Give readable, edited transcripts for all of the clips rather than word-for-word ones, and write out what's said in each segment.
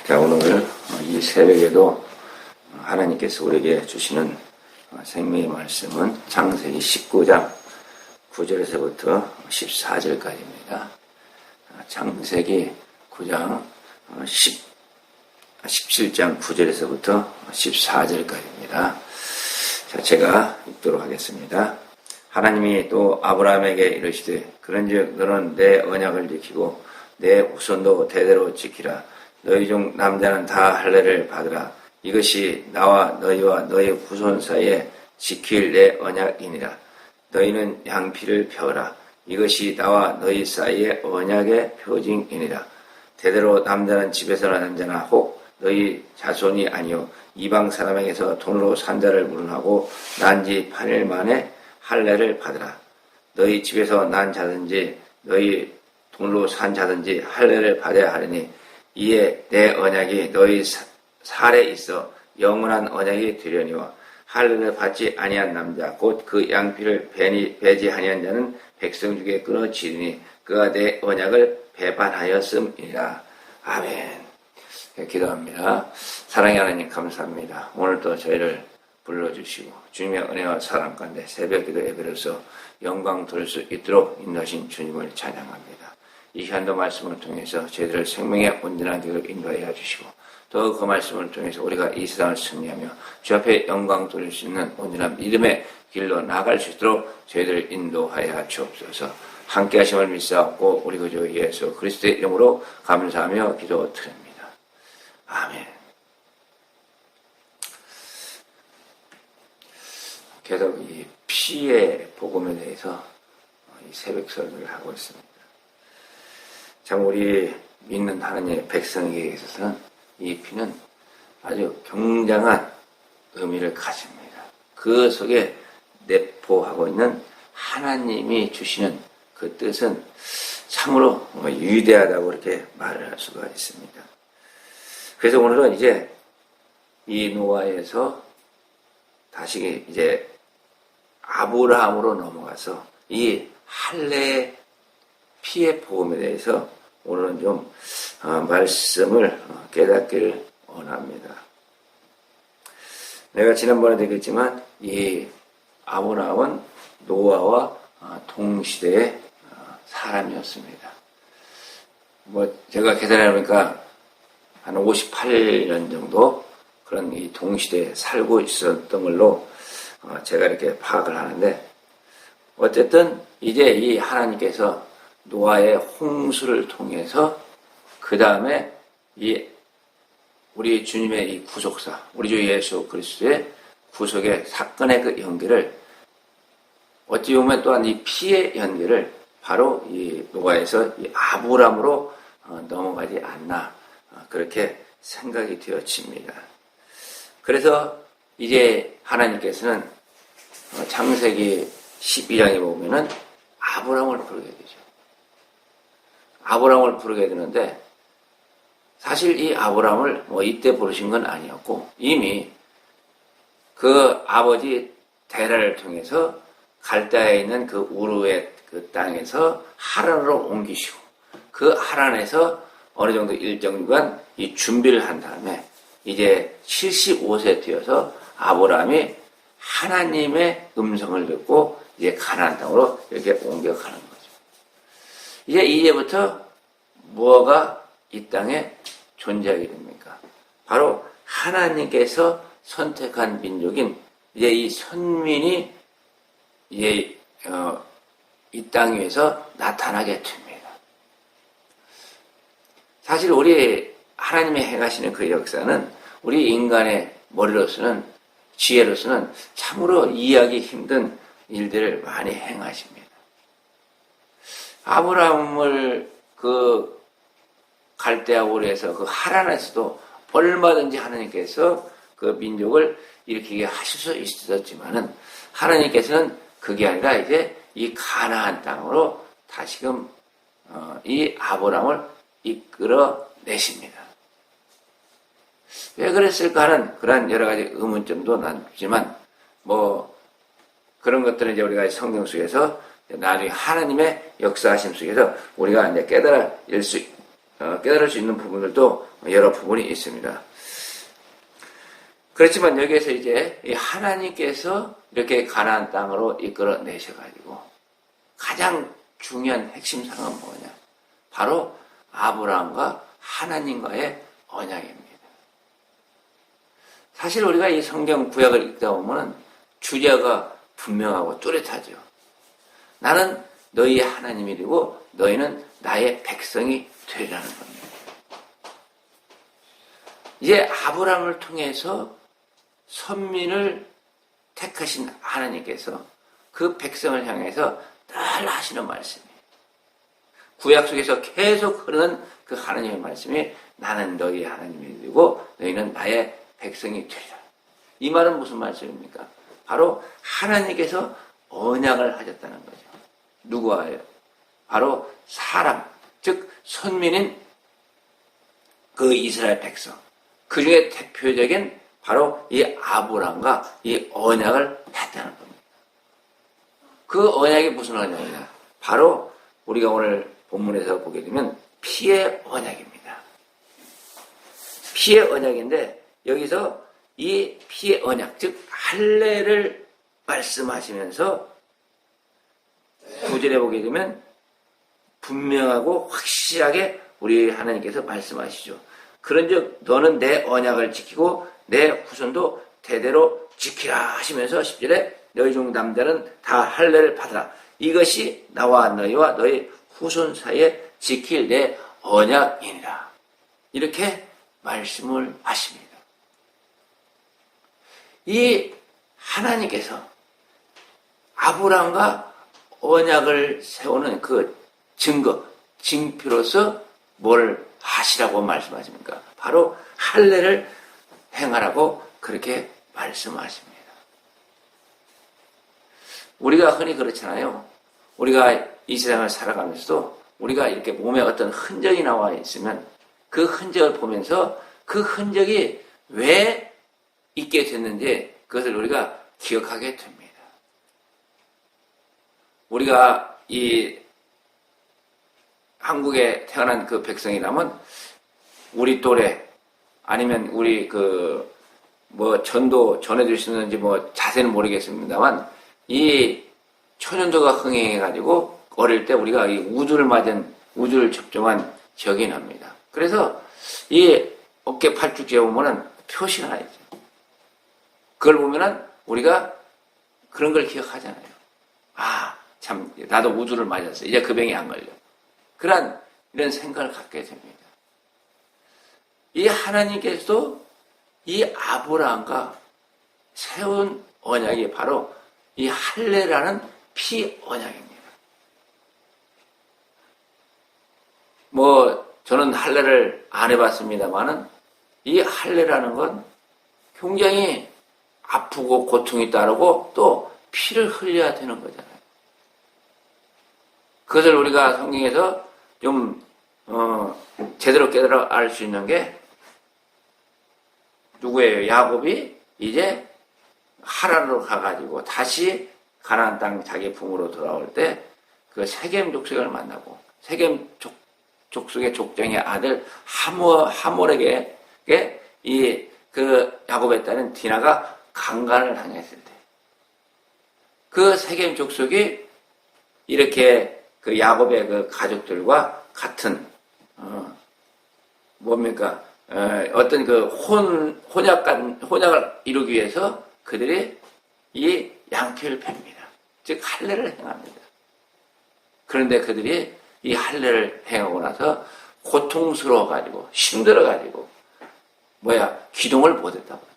자, 오늘 이 새벽에도 하나님께서 우리에게 주시는 생명의 말씀은 창세기 19장 9절에서부터 14절까지입니다. 창세기 9장 17장 9절에서부터 14절까지입니다. 자, 제가 읽도록 하겠습니다. 하나님이 또 아브라함에게 이르시되 그런즉 너는 내 언약을 지키고 내 후손도 대대로 지키라. 너희 중 남자는 다 할례를 받으라. 이것이 나와 너희와 너희 후손 사이에 지킬 내 언약이니라. 너희는 양피를 펴라. 이것이 나와 너희 사이의 언약의 표징이니라. 대대로 남자는 집에서 나는 자나 혹 너희 자손이 아니요 이방 사람에게서 돈으로 산 자를 물은하고 난 지 8일 만에 할례를 받으라. 너희 집에서 난 자든지 너희 돈으로 산 자든지 할례를 받아야 하리니 이에 내 언약이 너희 살에 있어 영원한 언약이 되려니와 할례를 받지 아니한 남자 곧 그 양피를 배지 아니한 자는 백성 중에 끊어지리니 그가 내 언약을 배반하였음이니라. 아멘. 기도합니다. 사랑의 하나님 감사합니다. 오늘도 저희를 불러주시고 주님의 은혜와 사랑 가운데 새벽 기도 예배로서 영광 돌릴 수 있도록 인도하신 주님을 찬양합니다. 이 시간도 말씀을 통해서 저희들을 생명의 온전한 길로 인도하여 주시고 또 그 말씀을 통해서 우리가 이 세상을 승리하며 주 앞에 영광 돌릴 수 있는 온전한 믿음의 길로 나아갈 수 있도록 저희들을 인도하여 주옵소서. 함께 하심을 믿사옵고 우리 구주 예수 그리스도의 이름으로 감사하며 기도드립니다. 아멘. 계속 이 피의 복음에 대해서 이 새벽 설교를 하고 있습니다. 참 우리 믿는 하나님의 백성에게 있어서는 이 피는 아주 굉장한 의미를 가집니다. 그 속에 내포하고 있는 하나님이 주시는 그 뜻은 참으로 위대하다고 이렇게 말을 할 수가 있습니다. 그래서 오늘은 이제 이 노아에서 다시 이제 아브라함으로 넘어가서 이 할례의 피의 복음에 대해서 오늘은 좀 말씀을 깨닫기를 원합니다. 내가 지난번에도 얘기했지만 이 아브라함은 노아와 동시대의 사람이었습니다. 제가 계산해 보니까 한 58년 정도 그런 이 동시대에 살고 있었던 걸로 제가 이렇게 파악을 하는데 어쨌든 이제 이 하나님께서 노아의 홍수를 통해서 그 다음에 이 우리 주님의 이 구속사, 우리 주 예수 그리스도의 구속의 사건의 그 연계를 어찌 보면 또한 이 피의 연계를 바로 이 노아에서 이 아브람으로 넘어가지 않나 그렇게 생각이 되어집니다. 그래서 이제 하나님께서는 창세기 12장에 보면은 아브람을 부르게 되죠. 아브람을 부르게 되는데 사실 이 아브람을 이때 부르신 건 아니었고 이미 그 아버지 데라를 통해서 갈대아에 있는 그 우르의 그 땅에서 하란으로 옮기시고 그 하란에서 어느 정도 일정 기간 이 준비를 한 다음에 이제 75세 되어서 아브람이 하나님의 음성을 듣고 이제 가나안 땅으로 이렇게 옮겨가는 거죠. 이제부터 무엇가 이 땅에 존재하게 됩니까? 바로 하나님께서 선택한 민족인 이제 이 선민이 이제 이 땅 위에서 나타나게 됩니다. 사실 우리 하나님이 행하시는 그 역사는 우리 인간의 머리로서는 지혜로서는 참으로 이해하기 힘든 일들을 많이 행하십니다. 아브라함을 그 갈대아 우르에서 그 하란에서도 얼마든지 하나님께서 그 민족을 일으키게 하실 수 있었지만은 하나님께서는 그게 아니라 이제 이 가나안 땅으로 다시금 이 아브라함을 이끌어 내십니다. 왜 그랬을까 하는 그런 여러 가지 의문점도 남지만 그런 것들은 이제 우리가 성경 속에서 나중에 하나님의 역사하심 속에서 우리가 이제 깨달을 수 깨달을 수 있는 부분들도 여러 부분이 있습니다. 그렇지만 여기에서 이제 하나님께서 이렇게 가나안 땅으로 이끌어 내셔가지고 가장 중요한 핵심 사항은 뭐냐? 바로 아브라함과 하나님과의 언약입니다. 사실 우리가 이 성경 구약을 읽다 보면 주제가 분명하고 뚜렷하죠. 나는 너희의 하나님이고 너희는 나의 백성이 되리라는 겁니다. 이제 아브라함을 통해서 선민을 택하신 하나님께서 그 백성을 향해서 늘 하시는 말씀이에요. 구약 속에서 계속 흐르는 그 하나님의 말씀이 나는 너희의 하나님이 되고 너희는 나의 백성이 되리라. 이 말은 무슨 말씀입니까? 바로 하나님께서 언약을 하셨다는 거죠. 누구와요? 바로 사람, 즉 선민인 그 이스라엘 백성. 그 중에 대표적인 바로 이 아브라함과 이 언약을 했다는 겁니다. 그 언약이 무슨 언약이냐? 바로 우리가 오늘 본문에서 보게 되면 피의 언약입니다. 피의 언약인데 여기서 이 피의 언약, 즉 할례를 말씀하시면서 9절에 보게 되면 분명하고 확실하게 우리 하나님께서 말씀하시죠. 그런즉 너는 내 언약을 지키고 내 후손도 대대로 지키라 하시면서 10절에 너희 중 남자는 다 할례를 받으라. 이것이 나와 너희와 너희 후손 사이에 지킬 내 언약이니라. 이렇게 말씀을 하십니다. 이 하나님께서 아브라함과 언약을 세우는 그 증거, 징표로서 뭘 하시라고 말씀하십니까? 바로 할례를 행하라고 그렇게 말씀하십니다. 우리가 흔히 그렇잖아요. 우리가 이 세상을 살아가면서도 우리가 이렇게 몸에 어떤 흔적이 나와 있으면 그 흔적을 보면서 그 흔적이 왜 있게 됐는지 그것을 우리가 기억하게 됩니다. 우리가 이 한국에 태어난 그 백성이라면 우리 또래 아니면 우리 전도 전해주시는지 자세는 모르겠습니다만 이 초년도가 흥행해가지고 어릴 때 우리가 이 우주를 접종한 기억이 납니다. 그래서 이 어깨 팔뚝에 보면은 표시가 나 있죠. 그걸 보면은 우리가 그런 걸 기억하잖아요. 아, 참, 나도 우주를 맞았어. 이제 그 병이 안 걸려. 이런 생각을 갖게 됩니다. 이 하나님께서도 이 아브라함과 세운 언약이 바로 이 할례라는 피 언약입니다. 저는 할례를 안 해봤습니다만은 이 할례라는 건 굉장히 아프고 고통이 따르고 또 피를 흘려야 되는 거잖아요. 그것을 우리가 성경에서 좀 제대로 깨달아 알 수 있는 게 누구예요? 야곱이 이제 하란으로 가가지고 다시 가나안 땅 자기 품으로 돌아올 때 그 세겜 족속을 만나고 세겜 족속의 족장의 아들 하몰에게 그 야곱의 딸인 디나가 강간을 당했을 때 그 세겜 족속이 이렇게 그 야곱의 그 가족들과 같은 어떤 그 혼약을 이루기 위해서 그들이 이 양피를 팹니다. 즉 할례를 행합니다. 그런데 그들이 이 할례를 행하고 나서 고통스러워가지고 힘들어가지고 기동을 못했다고.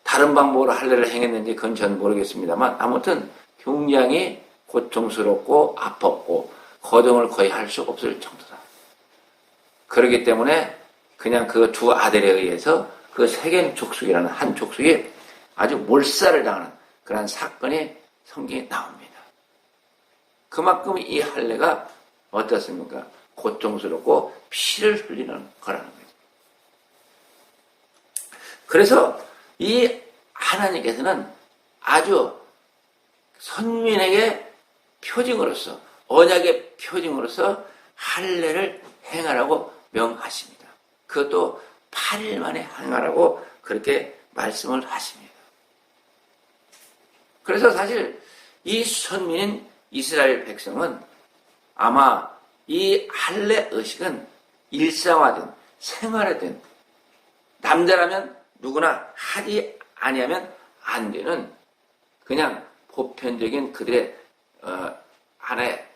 다른 방법으로 할례를 행했는지 그건 전 모르겠습니다만 아무튼 굉장히 고통스럽고 아팠고 거동을 거의 할 수 없을 정도다. 그렇기 때문에 그냥 그 두 아들에 의해서 그 세겜 족속이라는 한 족속이 아주 몰살을 당하는 그런 사건이 성경에 나옵니다. 그만큼 이 할례가 어떻습니까? 고통스럽고 피를 흘리는 거라는 거죠. 그래서 이 하나님께서는 아주 선민에게 표징으로서 언약의 표징으로서 할례를 행하라고 명하십니다. 그것도 8일 만에 행하라고 그렇게 말씀을 하십니다. 그래서 사실 이 선민인 이스라엘 백성은 아마 이 할례 의식은 일상화된, 생활화된, 남자라면 누구나 하지 아니하면 안 되는 그냥 보편적인 그들의 하나의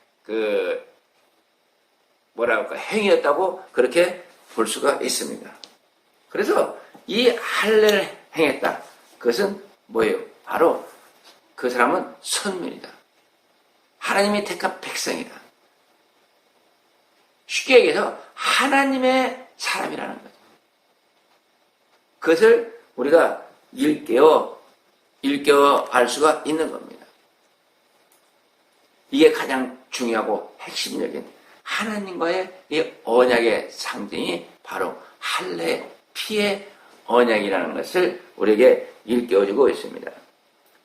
행위였다고 그렇게 볼 수가 있습니다. 그래서 이 할례를 행했다. 그것은 뭐예요? 바로 그 사람은 선민이다. 하나님이 택한 백성이다. 쉽게 얘기해서 하나님의 사람이라는 거죠. 그것을 우리가 일깨워 알 수가 있는 겁니다. 이게 가장 중요하고 핵심적인 하나님과의 이 언약의 상징이 바로 할례 피의 언약이라는 것을 우리에게 일깨워주고 있습니다.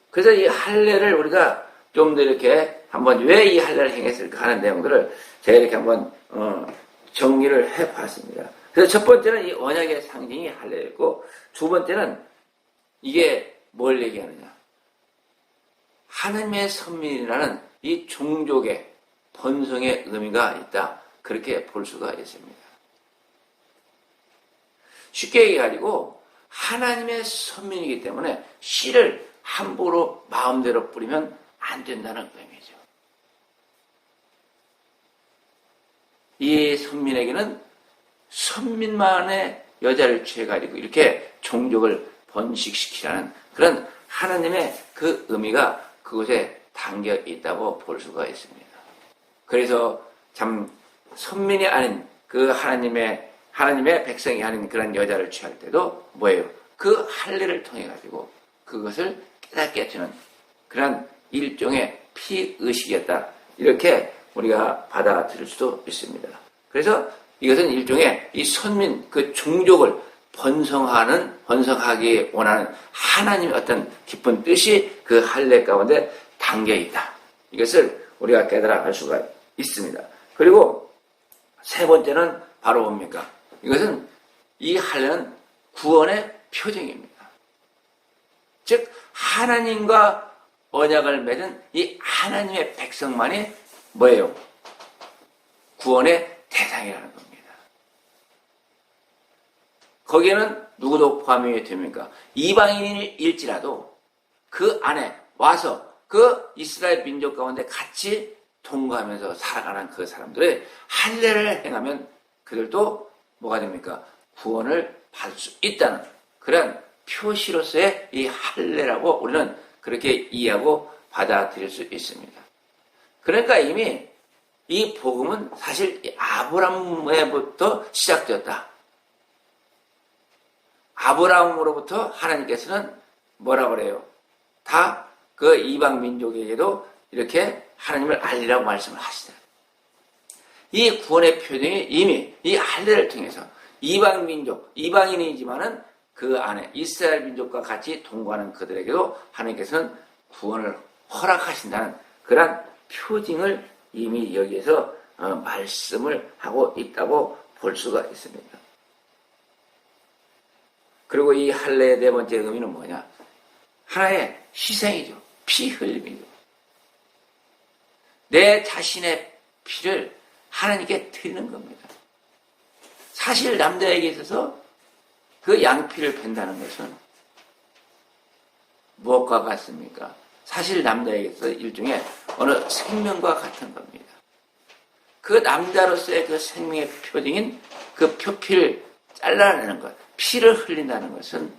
그래서 이 할례를 우리가 좀 더 이렇게 한번 왜 이 할례를 행했을까 하는 내용들을 제가 이렇게 한번 정리를 해봤습니다. 그래서 첫 번째는 이 언약의 상징이 할례였고, 두 번째는 이게 뭘 얘기하느냐. 하나님의 선민이라는 이 종족의 번성의 의미가 있다. 그렇게 볼 수가 있습니다. 쉽게 얘기해가지고 하나님의 선민이기 때문에 씨를 함부로 마음대로 뿌리면 안 된다는 의미죠. 이 선민에게는 선민만의 여자를 취해가지고 이렇게 종족을 번식시키라는 그런 하나님의 그 의미가 그곳에 담겨 있다고 볼 수가 있습니다. 그래서 참 선민이 아닌 그 하나님의 백성이 아닌 그런 여자를 취할 때도 뭐예요? 그 할례를 통해 가지고 그것을 깨닫게 해주는 그런 일종의 피의식이었다. 이렇게 우리가 받아들일 수도 있습니다. 그래서 이것은 일종의 이 선민, 그 종족을 번성하기 원하는 하나님의 어떤 깊은 뜻이 그 할례 가운데 담겨 있다. 이것을 우리가 깨달아 알 수가 있습니다. 그리고 세 번째는 바로 뭡니까? 이것은 이 할례는 구원의 표징입니다. 즉 하나님과 언약을 맺은 이 하나님의 백성만이 뭐예요? 구원의 대상이라는 겁니다. 거기에는 누구도 포함이 됩니까? 이방인일지라도 그 안에 와서 그 이스라엘 민족 가운데 같이 동거하면서 살아가는 그 사람들의 할례를 행하면 그들도 뭐가 됩니까? 구원을 받을 수 있다는 그런 표시로서의 이 할례라고 우리는 그렇게 이해하고 받아들일 수 있습니다. 그러니까 이미 이 복음은 사실 아브라함에부터 시작되었다. 아브라함으로부터 하나님께서는 뭐라고 그래요? 다 그 이방 민족에게도 이렇게 하나님을 알리라고 말씀을 하시다. 이 구원의 표징이 이미 이 할례를 통해서 이방 민족, 이방인이지만은 그 안에 이스라엘 민족과 같이 동거하는 그들에게도 하나님께서는 구원을 허락하신다는 그런 표징을 이미 여기에서 말씀을 하고 있다고 볼 수가 있습니다. 그리고 이 할례의 네 번째 의미는 뭐냐? 하나의 희생이죠. 피 흘림이죠. 내 자신의 피를 하나님께 드리는 겁니다. 사실 남자에게 있어서 그 양피를 뺀다는 것은 무엇과 같습니까? 사실 남자에게서 일종의 어느 생명과 같은 겁니다. 그 남자로서의 그 생명의 표징인 그 표피를 잘라내는 것, 피를 흘린다는 것은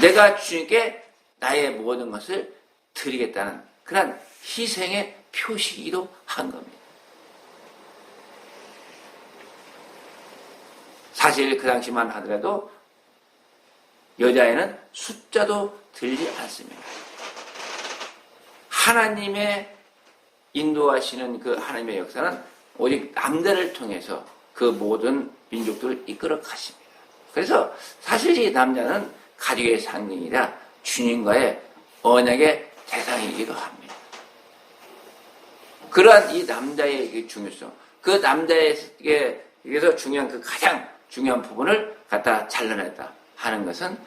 내가 주님께 나의 모든 것을 드리겠다는 그런 희생의 표시이기도 한 겁니다. 사실 그 당시만 하더라도 여자에는 숫자도 들지 않습니다. 하나님의 인도하시는 그 하나님의 역사는 오직 남자를 통해서 그 모든 민족들을 이끌어 가십니다. 그래서 사실 이 남자는 가족의 상징이라 주님과의 언약의 대상이기도 합니다. 그러한 이 남자의 중요성, 그 남자에게서 중요한 그 가장 중요한 부분을 갖다 잘라냈다 하는 것은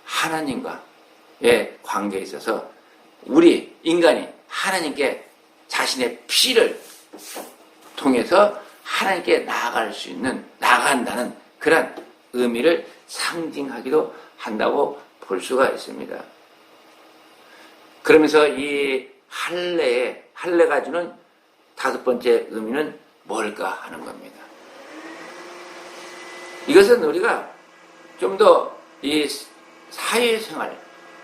하나님과의 관계에 있어서 우리 인간이 하나님께 자신의 피를 통해서 하나님께 나아간다는 그런 의미를 상징하기도 한다고 볼 수가 있습니다. 그러면서 이 할례가 주는 다섯 번째 의미는 뭘까 하는 겁니다. 이것은 우리가 좀 더 이 사회생활,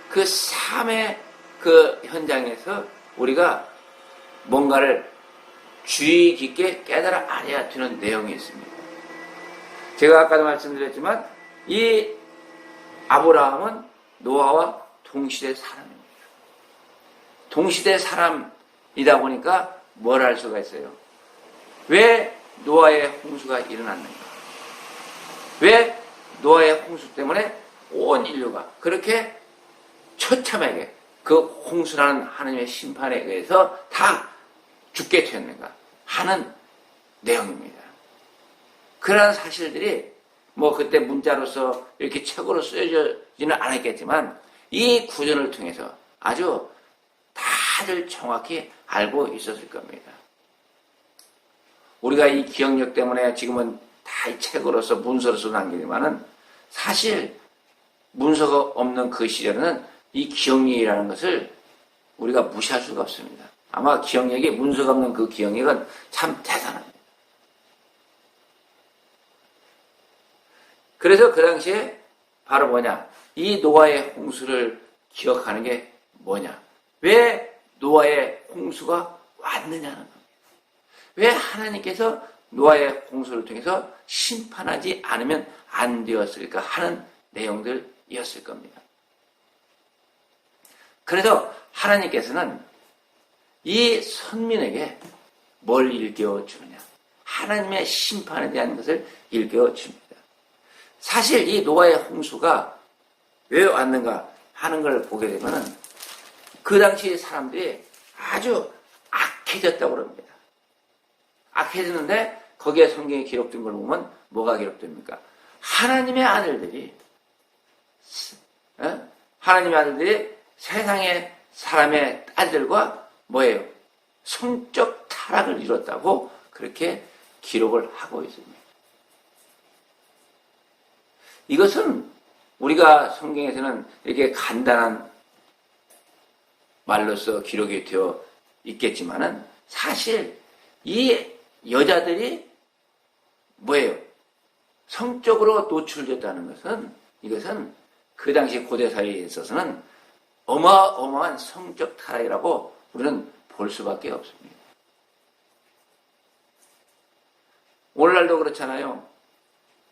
그 삶의 그 현장에서 우리가 뭔가를 주의 깊게 깨달아 알아야 되는 내용이 있습니다. 제가 아까도 말씀드렸지만 이 아브라함은 노아와 동시대 사람입니다. 동시대 사람이다 보니까 뭘 할 수가 있어요? 왜 노아의 홍수가 일어났는가? 왜 노아의 홍수 때문에 온 인류가 그렇게 처참하게 그 홍수라는 하나님의 심판에 의해서 다 죽게 되었는가 하는 내용입니다. 그러한 사실들이 뭐 그때 문자로서 이렇게 책으로 쓰여지는 않았겠지만 이 구전을 통해서 아주 다들 정확히 알고 있었을 겁니다. 우리가 이 기억력 때문에 지금은 다 이 책으로서 문서로서 남기지만은 사실 문서가 없는 그 시절에는 이 기억력이라는 것을 우리가 무시할 수가 없습니다. 아마 기억력이 문서가 없는 그 기억력은 참 대단합니다. 그래서 그 당시에 바로 뭐냐? 이 노아의 홍수를 기억하는 게 뭐냐? 왜 노아의 홍수가 왔느냐는 겁니다. 왜 하나님께서 노아의 홍수를 통해서 심판하지 않으면 안 되었을까 하는 내용들이었을 겁니다. 그래서 하나님께서는 이 선민에게 뭘 일깨워 주느냐? 하나님의 심판에 대한 것을 일깨워 줍니다. 사실 이 노아의 홍수가 왜 왔는가 하는 걸 보게 되면은 그 당시 사람들이 아주 악해졌다고 합니다. 악해졌는데 거기에 성경에 기록된 걸 보면 뭐가 기록됩니까? 하나님의 아들들이 세상의 사람의 딸들과 뭐예요? 성적 타락을 이뤘다고 그렇게 기록을 하고 있습니다. 이것은 우리가 성경에서는 이렇게 간단한 말로서 기록이 되어 있겠지만은 사실 이 여자들이 뭐예요? 성적으로 노출됐다는 것은 이것은 그 당시 고대 사회에 있어서는 어마어마한 성적 타락이라고 우리는 볼 수밖에 없습니다. 오늘날도 그렇잖아요.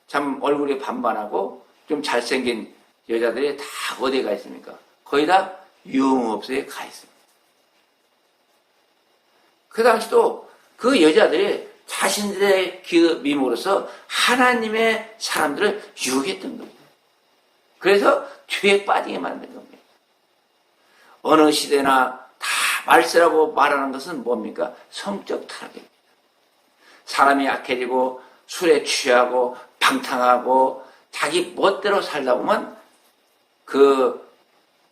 참 얼굴이 반반하고 좀 잘생긴 여자들이 다 어디에 가 있습니까? 거의 다 유흥업소에 가 있습니다. 그 당시도 그 여자들이 자신들의 그 미모로서 하나님의 사람들을 유혹했던 겁니다. 그래서 죄에 빠지게 만든 겁니다. 어느 시대나 다 말세라고 말하는 것은 뭡니까? 성적 타락입니다. 사람이 약해지고 술에 취하고 방탕하고 자기 멋대로 살다 보면 그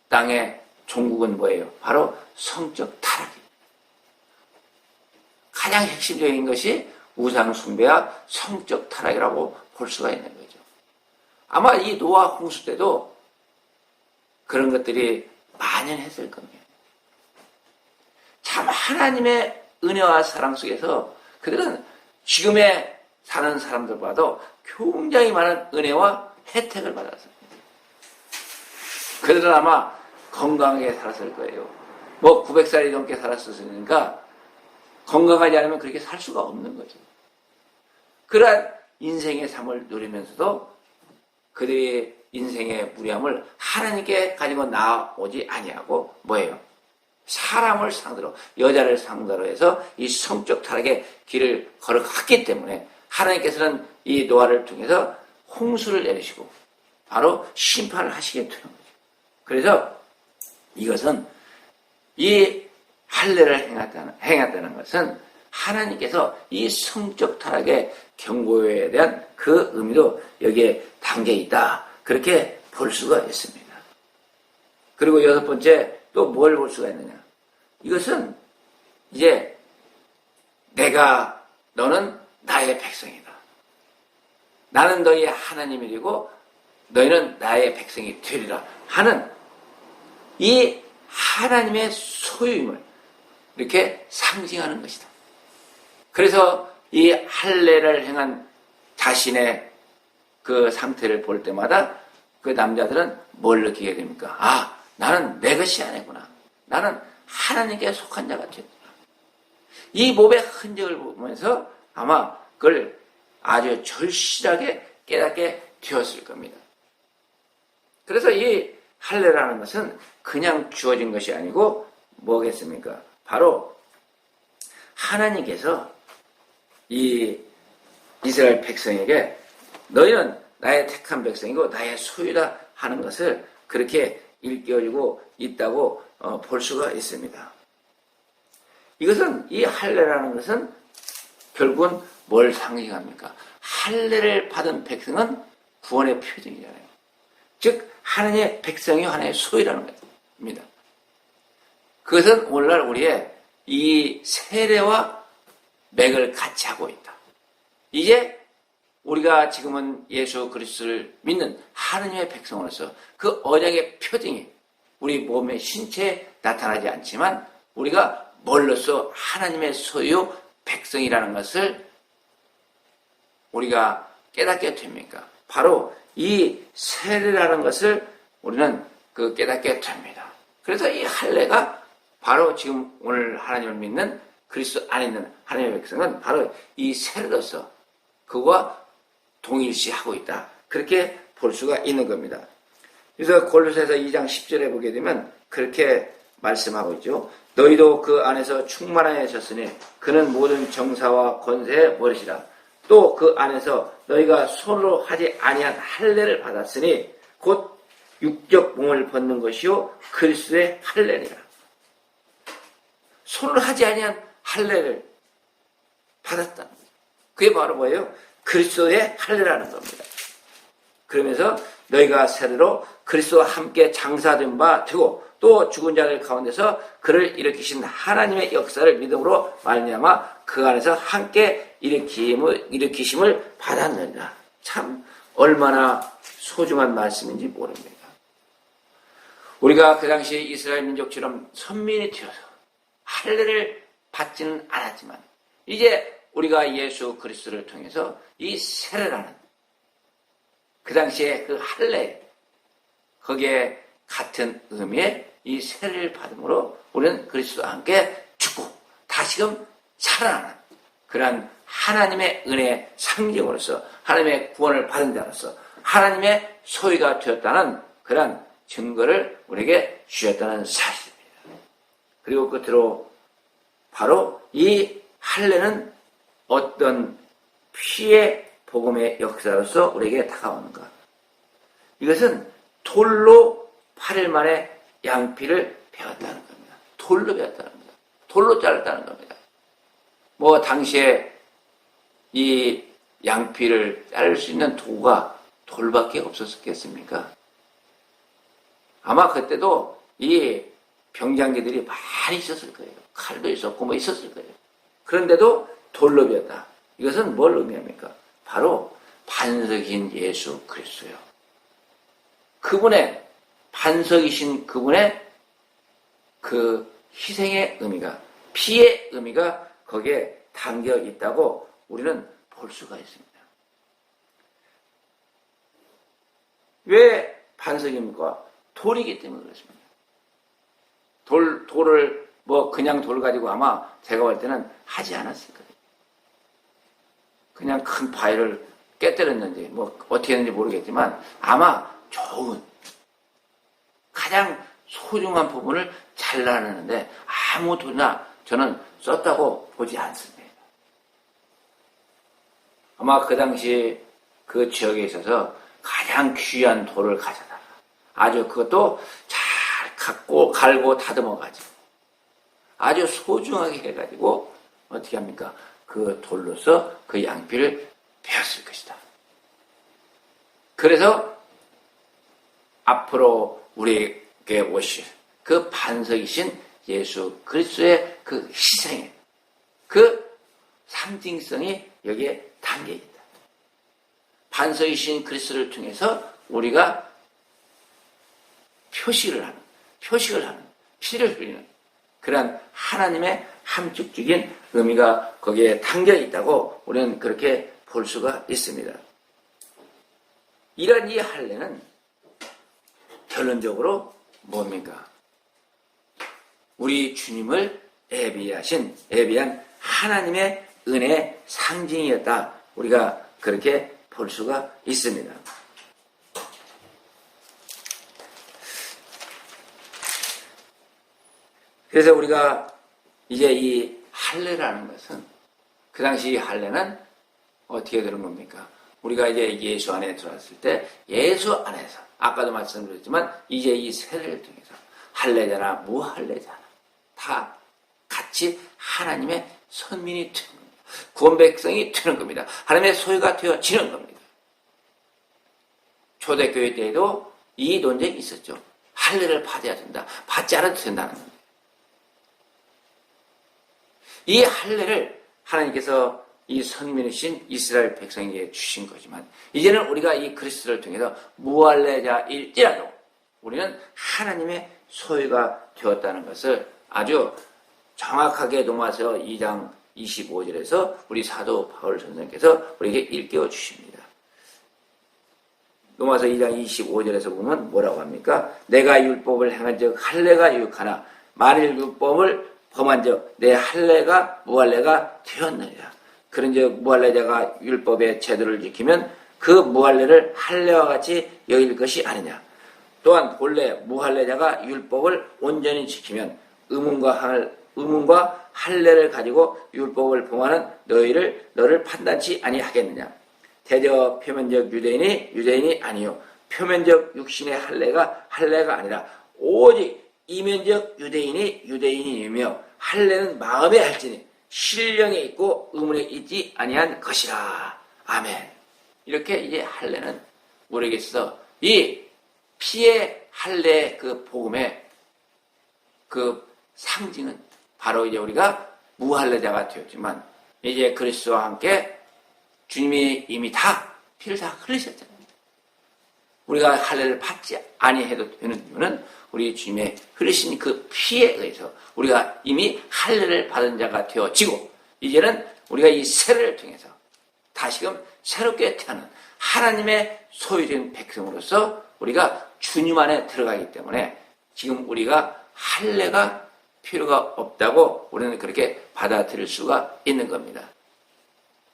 땅의 종국은 뭐예요? 바로 성적 타락입니다. 가장 핵심적인 것이 우상 숭배와 성적 타락이라고 볼 수가 있는 거죠. 아마 이 노아 홍수 때도 그런 것들이 만연했을 겁니다. 참 하나님의 은혜와 사랑 속에서 그들은 지금의 사는 사람들과도 굉장히 많은 은혜와 혜택을 받았습니다. 그들은 아마 건강하게 살았을 거예요. 뭐 900살이 넘게 살았으니까 건강하지 않으면 그렇게 살 수가 없는 거죠. 그러한 인생의 삶을 누리면서도 그들의 인생의 무리함을 하나님께 가지고 나오지 아니하고 뭐예요? 사람을 상대로, 여자를 상대로 해서 이 성적 타락의 길을 걸어갔기 때문에 하나님께서는 이 노아를 통해서 홍수를 내리시고 바로 심판을 하시게 되는 거죠. 그래서 이것은 이 할례를 행했다는 것은 하나님께서 이 성적 타락의 경고에 대한 그 의미도 여기에 담겨 있다. 그렇게 볼 수가 있습니다. 그리고 여섯 번째 또 뭘 볼 수가 있느냐. 이것은 이제 너는 나의 백성이다. 나는 너희의 하나님이고 너희는 나의 백성이 되리라 하는 이 하나님의 소유임을 이렇게 상징하는 것이다. 그래서 이 할례를 행한 자신의 그 상태를 볼 때마다 그 남자들은 뭘 느끼게 됩니까? 아, 나는 내 것이 아니구나. 나는 하나님께 속한 자가 되었구나. 이 몸의 흔적을 보면서 아마 그걸 아주 절실하게 깨닫게 되었을 겁니다. 그래서 이 할례라는 것은 그냥 주어진 것이 아니고 뭐겠습니까? 바로 하나님께서 이 이스라엘 백성에게 너희는 나의 택한 백성이고 나의 소유다 하는 것을 그렇게 일깨워주고 있다고 볼 수가 있습니다. 이것은 이 할례라는 것은 결국은 뭘 상징합니까? 할례를 받은 백성은 구원의 표징이잖아요. 즉 하나님의 백성이 하나님의 소유라는 겁니다. 그것은 오늘날 우리의 이 세례와 맥을 같이 하고 있다. 이제 우리가 지금은 예수 그리스도를 믿는 하나님의 백성으로서 그 언약의 표징이 우리 몸의 신체에 나타나지 않지만 우리가 뭘로써 하나님의 소유 백성이라는 것을 우리가 깨닫게 됩니까? 바로 이 세례라는 것을 우리는 깨닫게 됩니다. 그래서 이 할례가 바로 지금 오늘 하나님을 믿는 그리스도 안에 있는 하나님의 백성은 바로 이 세례로서 그와 동일시하고 있다. 그렇게 볼 수가 있는 겁니다. 그래서 골로새서 2장 10절에 보게 되면 그렇게 말씀하고 있죠. 너희도 그 안에서 충만하여 있었으니 그는 모든 정사와 권세의 머리시라. 또 그 안에서 너희가 손으로 하지 아니한 할례를 받았으니 곧 육적 몸을 벗는 것이요 그리스도의 할례니라. 손으로 하지 아니한 할례를 받았다. 그게 바로 뭐예요? 그리스도의 할례라는 겁니다. 그러면서 너희가 세례로 그리스도와 함께 장사된 바 되고 또 죽은 자들 가운데서 그를 일으키신 하나님의 역사를 믿음으로 말미암아 그 안에서 함께 일으키심을 받았느니라. 참 얼마나 소중한 말씀인지 모릅니다. 우리가 그 당시 이스라엘 민족처럼 선민이 되어서 할례를 받지는 않았지만 이제 우리가 예수 그리스도를 통해서 이 세례라는 그 당시에 그 할례 거기에 같은 의미의 이 세례를 받음으로 우리는 그리스도와 함께 죽고 다시금 살아나는 그러한 하나님의 은혜의 상징으로서 하나님의 구원을 받은 자로서 하나님의 소유가 되었다는 그러한 증거를 우리에게 주셨다는 사실입니다. 그리고 끝으로 바로 이 할례는 어떤 피의 복음의 역사로서 우리에게 다가오는가? 이것은 돌로 8일 만에 양피를 베었다는 겁니다. 돌로 베었다는 겁니다. 돌로 자랐다는 겁니다. 뭐 당시에 이 양피를 자를 수 있는 도구가 돌밖에 없었겠습니까? 아마 그때도 이 병장기들이 많이 있었을 거예요. 칼도 있었고 뭐 있었을 거예요. 그런데도 돌로 베었다. 이것은 뭘 의미합니까? 바로 반석인 예수 그리스도요. 그분의 반석이신 그분의 그 희생의 의미가 피의 의미가 거기에 담겨 있다고 우리는 볼 수가 있습니다. 왜 반석입니까? 돌이기 때문에 그렇습니다. 돌을 뭐 그냥 돌 가지고 아마 제가 볼 때는 하지 않았을 거예요. 그냥 큰 바위를 깨뜨렸는지 뭐 어떻게 했는지 모르겠지만 아마 좋은 가장 소중한 부분을 잘라내는데 아무 돌이나 저는 썼다고 보지 않습니다. 아마 그 당시 그 지역에 있어서 가장 귀한 돌을 가져다가 아주 그것도 잘 갈고 다듬어 가지고 아주 소중하게 해가지고 어떻게 합니까? 그 돌로서 그 양피를 베었을 것이다. 그래서 앞으로 우리에게 오실 그 반석이신 예수 그리스도의 그 희생의 그 상징성이 여기에 담겨 있다. 반석이신 그리스도를 통해서 우리가 표식을 하는, 피를 흘리는 그런 하나님의 함축적인 의미가 거기에 담겨 있다고 우리는 그렇게 볼 수가 있습니다. 이런 이 할례는 결론적으로 뭡니까? 우리 주님을 예비한 하나님의 은혜의 상징이었다. 우리가 그렇게 볼 수가 있습니다. 그래서 우리가 이제 이 할례라는 것은 그 당시 할례는 어떻게 되는 겁니까? 우리가 이제 예수 안에 들어왔을 때 예수 안에서 아까도 말씀드렸지만 이제 이 세례를 통해서 할례자나 무할례자나 다 같이 하나님의 선민이 되는 겁니다. 구원 백성이 되는 겁니다. 하나님의 소유가 되어지는 겁니다. 초대교회 때에도 이 논쟁이 있었죠. 할례를 받아야 된다. 받지 않아도 된다는 겁니다. 이 할례를 하나님께서 이 선민이신 이스라엘 백성에게 주신 거지만 이제는 우리가 이 그리스도를 통해서 무할례자일지라도 우리는 하나님의 소유가 되었다는 것을 아주 정확하게 로마서 2장 25절에서 우리 사도 바울 선생님께서 우리에게 일깨워 주십니다. 로마서 2장 25절에서 보면 뭐라고 합니까? 내가 율법을 행한 즉 할례가 유익하나 만일 율법을 범한 즉 내 할례가 무할례가 되었느니라. 그런즉 무할례자가 율법의 제도를 지키면 그 무할례를 할례와 같이 여길 것이 아니냐. 또한 본래 무할례자가 율법을 온전히 지키면 의문과 할례를 가지고 율법을 범하는 너를 판단치 아니하겠느냐. 대저 표면적 유대인이 아니요 표면적 육신의 할례가 아니라 오직 이면적 유대인이며 할례는 마음에 할지니 신령에 있고 의문에 있지 아니한 것이라. 아멘. 이렇게 이제 할례는 우리에게 있어서 이 피의 할례 그 복음의 그 상징은 바로 이제 우리가 무할례자가 되었지만 이제 그리스도와 함께 주님이 이미 다 피를 다 흘리셨잖아요. 우리가 할례를 받지 아니해도 되는 이유는 우리 주님의 흘리신 그 피에 의해서 우리가 이미 할례를 받은 자가 되어지고 이제는 우리가 이 세례를 통해서 다시금 새롭게 태어난 하나님의 소유된 백성으로서 우리가 주님 안에 들어가기 때문에 지금 우리가 할례가 필요가 없다고 우리는 그렇게 받아들일 수가 있는 겁니다.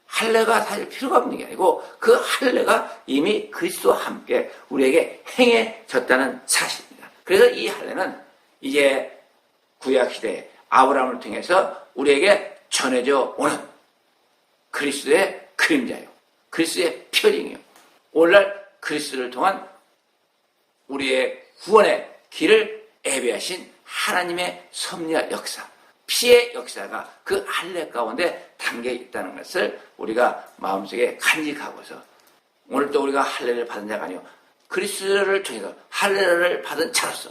할례가 사실 필요가 없는 게 아니고 그 할례가 이미 그리스도와 함께 우리에게 행해졌다는 사실입니다. 그래서 이 할례는 이제 구약시대에 아브라함을 통해서 우리에게 전해져 오는 그리스도의 그림자요. 그리스도의 표징이요. 오늘날 그리스도를 통한 우리의 구원의 길을 예비하신 하나님의 섭리와 역사, 피의 역사가 그 할례 가운데 담겨 있다는 것을 우리가 마음속에 간직하고서 오늘 또 우리가 할례를 받은 자가 아니요 그리스도를 통해서 할례를 받은 자로서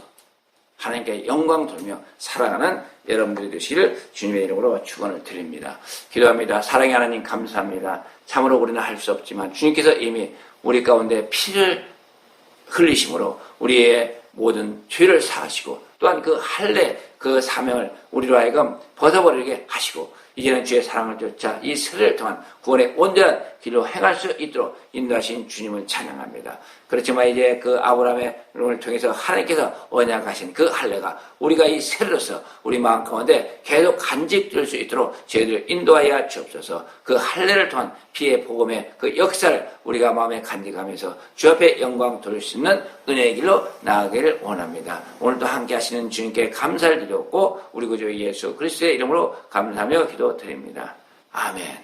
하나님께 영광 돌며 살아가는 여러분들이 되시기를 주님의 이름으로 축원을 드립니다. 기도합니다. 사랑의 하나님 감사합니다. 참으로 우리는 할 수 없지만 주님께서 이미 우리 가운데 피를 흘리심으로 우리의 모든 죄를 사하시고 또한 그 할례 그 사명을 우리로 하여금 벗어버리게 하시고 이제는 주의 사랑을 쫓아 이 세례를 통한 구원의 온전한 길로 행할 수 있도록 인도하신 주님을 찬양합니다. 그렇지만 이제 그 아브라함의 을 통해서 하나님께서 언약하신 그 할례가 우리가 이 세례로서 우리 마음 가운데 계속 간직될 수 있도록 저희들 인도하여 주옵소서. 그 할례를 통한 피의 복음의 그 역사를 우리가 마음에 간직하면서 주 앞에 영광 돌릴 수 있는 은혜의 길로 나아가기를 원합니다. 오늘도 함께 하시는 주님께 감사를 드렸고 우리 구주 예수 그리스도의 이름으로 감사하며 기도드립니다. 아멘.